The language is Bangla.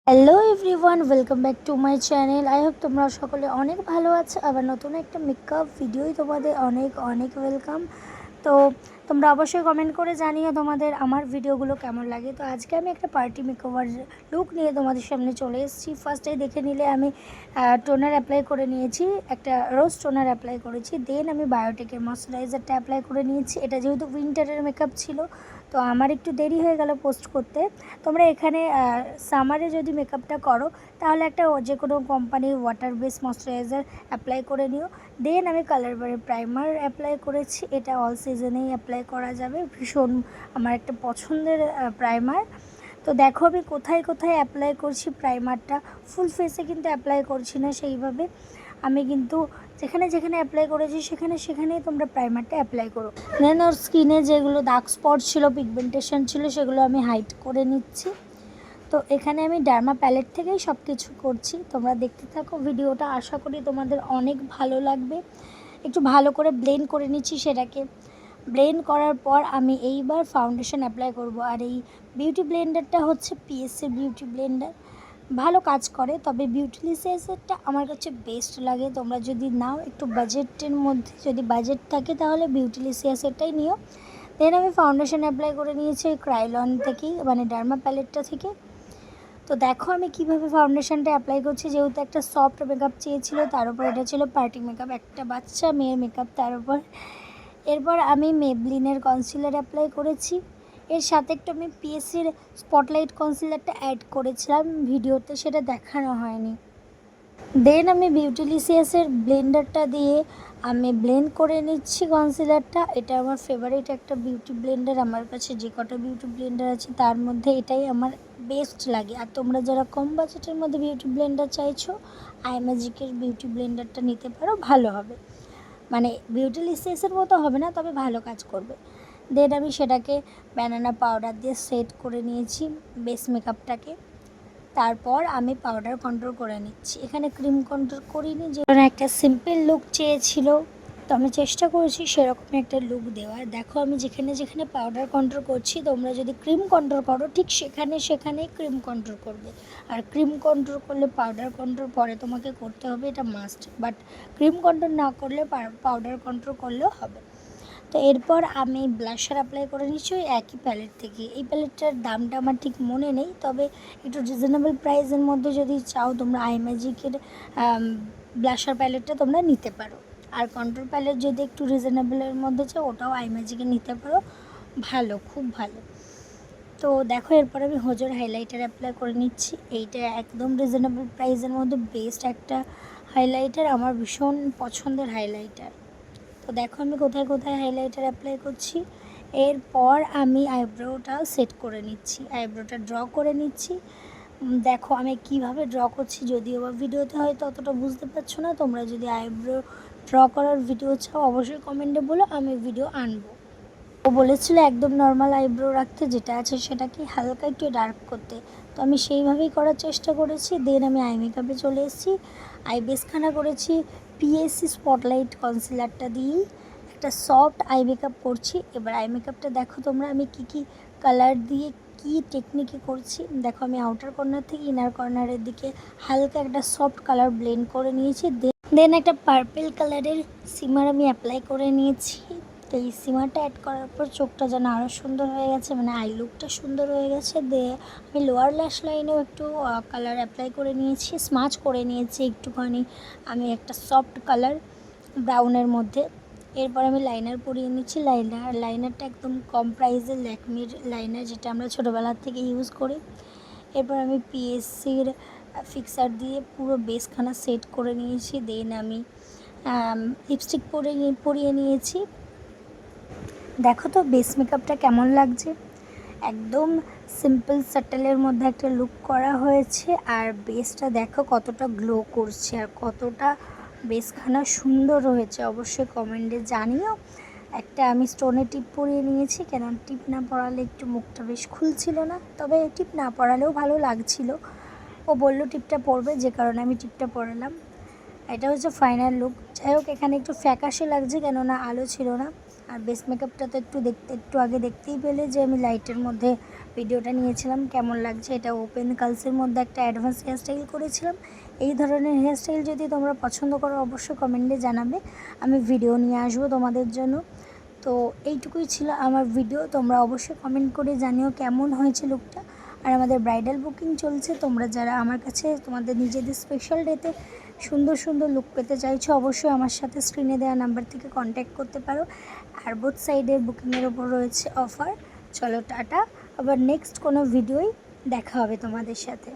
Hello everyone, welcome back to my channel. I hope তোমরা সকলে অনেক ভালো আছো। আবার নতুন একটা মেকআপ ভিডিওই তোমাদের অনেক অনেক ওয়েলকাম। তো তোমরা অবশ্যই কমেন্ট করে জানিও তোমাদের আমার ভিডিওগুলো কেমন লাগে। তো আজকে আমি একটা পার্টি মেকওভার লুক নিয়ে তোমাদের সামনে চলে এসেছি। ফার্স্টেই দেখে নিলে আমি টোনার অ্যাপ্লাই করে নিয়েছি, একটা রোজ টোনার অ্যাপ্লাই করেছি। দেন আমি বায়োটিকের ময়শ্চারাইজারটা অ্যাপ্লাই করে নিয়েছি। এটা যেহেতু উইন্টারের মেকআপ ছিল, তো আমার একটু দেরি হয়ে গেল পোস্ট করতে। তোমরা এখানে সামারে যদি মেকআপটা করো তাহলে একটা যে কোনো কোম্পানির ওয়াটার বেস ময়শ্চারাইজার অ্যাপ্লাই করে নিও। দেন আমি কালার বারের প্রাইমার অ্যাপ্লাই করেছি। এটা অল সিজনেই অ্যাপ্লাই করা যাবে, ভীষণ আমার একটা পছন্দের প্রাইমার। তো দেখো আমি কোথায় কোথায় অ্যাপ্লাই করছি প্রাইমারটা, ফুল ফেসে কিন্তু অ্যাপ্লাই করছি না সেইভাবে। আমি কিন্তু যেখানে যেখানে অ্যাপ্লাই করেছি সেখানে সেখানেই তোমরা প্রাইমারটা অ্যাপ্লাই করো। দেন ওর স্কিনে যেগুলো দাগ স্পট ছিল, পিগমেন্টেশন ছিল, সেগুলো আমি হাইড করে নিচ্ছি। তো এখানে আমি ডার্মা প্যালেট থেকেই সব কিছু করছি। তোমরা দেখতে থাকো ভিডিওটা, আশা করি তোমাদের অনেক ভালো লাগবে। একটু ভালো করে ব্লেন্ড করে নিচ্ছি সেটাকে। ব্লেন্ড করার পর আমি এইবার ফাউন্ডেশন অ্যাপ্লাই করব। আর এই বিউটি ব্লেন্ডারটা হচ্ছে পিএসসি বিউটি ব্লেন্ডার, ভালো কাজ করে। তবে বিউটিলিসিয়াসেরটা আমার কাছে বেস্ট লাগে। তোমরা যদি নাও একটু বাজেটের মধ্যে, যদি বাজেট থাকে তাহলে বিউটিলিসিয়াসেরটাই নিও। দেন আমি ফাউন্ডেশন অ্যাপ্লাই করে নিয়েছি ক্রাইলন থেকেই, মানে ডার্মা প্যালেটটা থেকে। তো দেখো আমি কিভাবে ফাউন্ডেশনটা অ্যাপ্লাই করছি। যেহেতু একটা সফট মেকআপ চেয়েছিল, তার উপর এটা ছিল পার্টি মেকআপ, একটা বাচ্চা মেয়ের মেকআপ তার উপর। এরপর আমি মেবলিনের কনসিলার অ্যাপ্লাই করেছি। এর সাথে একটু আমি পিএসসির স্পটলাইট কনসিলারটা অ্যাড করেছিলাম ভিডিওতে, সেটা দেখানো হয়নি। দেন আমি বিউটিলিসিয়াসের ব্লেন্ডারটা দিয়ে আমি ব্লেন্ড করে নিচ্ছি কনসিলারটা। এটা আমার ফেভারিট একটা বিউটি ব্লেন্ডার। আমার কাছে যে কটা বিউটি ব্লেন্ডার আছে তার মধ্যে এটাই আমার বেস্ট লাগে। আর তোমরা যারা কম বাজেটের মধ্যে বিউটি ব্লেন্ডার চাইছো, আইম্যাজিকের বিউটি ব্লেন্ডারটা নিতে পারো, ভালো হবে। মানে বিউটিলিসিয়াসের মতো হবে না, তবে ভালো কাজ করবে। দেন আমি সেটাকে ব্যানানা পাউডার দিয়ে সেট করে নিয়েছি বেস মেকআপটাকে। তারপর আমি পাউডার কন্ট্রোল করে নিচ্ছি। এখানে ক্রিম কন্ট্রোল করিনি, যে একটা সিম্পল লুক চেয়েছিল, তো আমি চেষ্টা করেছি সেরকমই একটা লুক দেওয়ার। দেখো আমি যেখানে যেখানে পাউডার কন্ট্রোল করছি, তোমরা যদি ক্রিম কন্ট্রোল করো ঠিক সেখানে সেখানেই ক্রিম কন্ট্রোল করবে। আর ক্রিম কন্ট্রোল করলে পাউডার কন্ট্রোল পরে তোমাকে করতে হবে, এটা মাস্ট। বাট ক্রিম কন্ট্রোল না করলে পাউডার কন্ট্রোল করলেও হবে। তো এরপর আমি ব্লাশার অ্যাপ্লাই করে নিচ্ছি ওই একই প্যালেট থেকে। এই প্যালেটটার দামটা আমার ঠিক মনে নেই, তবে একটু রিজনেবল প্রাইসের মধ্যে যদি চাও তোমরা আইম্যাজিকের ব্লাশার প্যালেটটা তোমরা নিতে পারো। আর কন্ট্রোল প্যালেট যদি একটু রিজনেবলের মধ্যে চাও, ওটাও আইম্যাজিকে নিতে পারো, ভালো, খুব ভালো। তো দেখো এরপর আমি হোজোর হাইলাইটার অ্যাপ্লাই করে নিচ্ছি। এইটা একদম রিজনেবল প্রাইসের মধ্যে বেস্ট একটা হাইলাইটার, আমার ভীষণ পছন্দের হাইলাইটার। তো দেখো আমি কোথায় কোথায় হাইলাইটার অ্যাপ্লাই করছি। এরপর আমি আইব্রোটা সেট করে নিচ্ছি, আইব্রোটা ড্র করে নিচ্ছি। দেখো আমি কিভাবে ড্র করছি, যদিও বা ভিডিওতে হয়তো অতটা বুঝতে পারছো না। তোমরা যদি আইব্রো ড্র করার ভিডিও চাও অবশ্যই কমেন্টে বলো, আমি ভিডিও আনবো। ও বলেছিল একদম নর্মাল আইব্রো রাখতে, যেটা আছে সেটাকে হালকা একটু ডার্ক করতে, তো আমি সেইভাবেই করার চেষ্টা করেছি। দেন আমি আই মেকআপে চলে এসেছি। আই বেসখানা করেছি পিএসসি স্পটলাইট কনসিলারটা দিয়েই একটা সফট আই মেকআপ করছি। এবার আই মেকআপটা দেখো তোমরা আমি কি কালার দিয়ে কি টেকনিকে করছি। দেখো আমি আউটার কর্নার থেকে ইনার কর্নারের দিকে হালকা একটা সফট কালার ব্লেন্ড করে নিয়েছি। দেন একটা পার্পল কালারের সিমার আমি অ্যাপ্লাই করে নিয়েছি। তো এই সিমারটা অ্যাড করার পর চোখটা যেন আরও সুন্দর হয়ে গেছে, মানে আই লুকটা সুন্দর হয়ে গেছে। আমি লোয়ার ল্যাশ লাইনেও একটু কালার অ্যাপ্লাই করে নিয়েছি, স্মাচ করে নিয়েছি একটুখানি আমি একটা সফট কালার ব্রাউনের মধ্যে। এরপর আমি লাইনার পরিয়ে নিচ্ছি। লাইনারটা একদম কম প্রাইসের ল্যাকমির লাইনার, যেটা আমরা ছোটোবেলার থেকে ইউজ করি। এরপর আমি পিএসসির ফিক্সার দিয়ে পুরো বেসখানা সেট করে নিয়েছি। দেন আমি লিপস্টিক পরিয়ে নিয়েছি। দেখো তো বেস মেকআপটা কেমন লাগছে, একদম সিম্পল সাটেলের মধ্যে একটা লুক করা হয়েছে। আর বেসটা দেখো কতটা গ্লো করছে আর কতটা বেসখানা সুন্দর হয়েছে, অবশ্যই কমেন্টে জানিও। একটা আমি স্টোনের টিপ পরিয়ে নিয়েছি, কেন টিপ না পরালে একটু মুখটা বেশ খুলছিল না, তবে টিপ না পরালেও ভালো লাগছিল। ও বললো টিপটা পরবে, যে কারণে আমি টিপটা পরালাম। এটা হচ্ছে ফাইনাল লুক। যাই হোক এখানে একটু ফ্যাকাশে লাগছে, কেননা আলো ছিল না। আর বেস মেকআপটা তো একটু আগে দেখতেই পেলে যে আমি লাইটের মধ্যে ভিডিওটা নিয়েছিলাম, কেমন লাগছে। এটা ওপেন কালসের মধ্যে একটা অ্যাডভান্স হেয়ারস্টাইল করেছিলাম। এই ধরনের হেয়ারস্টাইল যদি তোমরা পছন্দ করো অবশ্যই কমেন্টে জানাবে, আমি ভিডিও নিয়ে আসবো তোমাদের জন্য। তো এইটুকুই ছিল আমার ভিডিও। তোমরা অবশ্যই কমেন্ট করে জানিও কেমন হয়েছে লুকটা। আর আমাদের ব্রাইডাল বুকিং চলছে, তোমরা যারা আমার কাছে তোমাদের নিজেদের স্পেশাল ডেতে সুন্দর সুন্দর লুক পেতে চাইছো অবশ্যই আমার সাথে স্ক্রিনে দেওয়া নাম্বার থেকে কন্ট্যাক্ট করতে পারো। আর বোথ সাইডের বুকিংয়ের ওপর রয়েছে অফার। চলো টাটা, আবার নেক্সট কোনো ভিডিওয় দেখা হবে তোমাদের সাথে।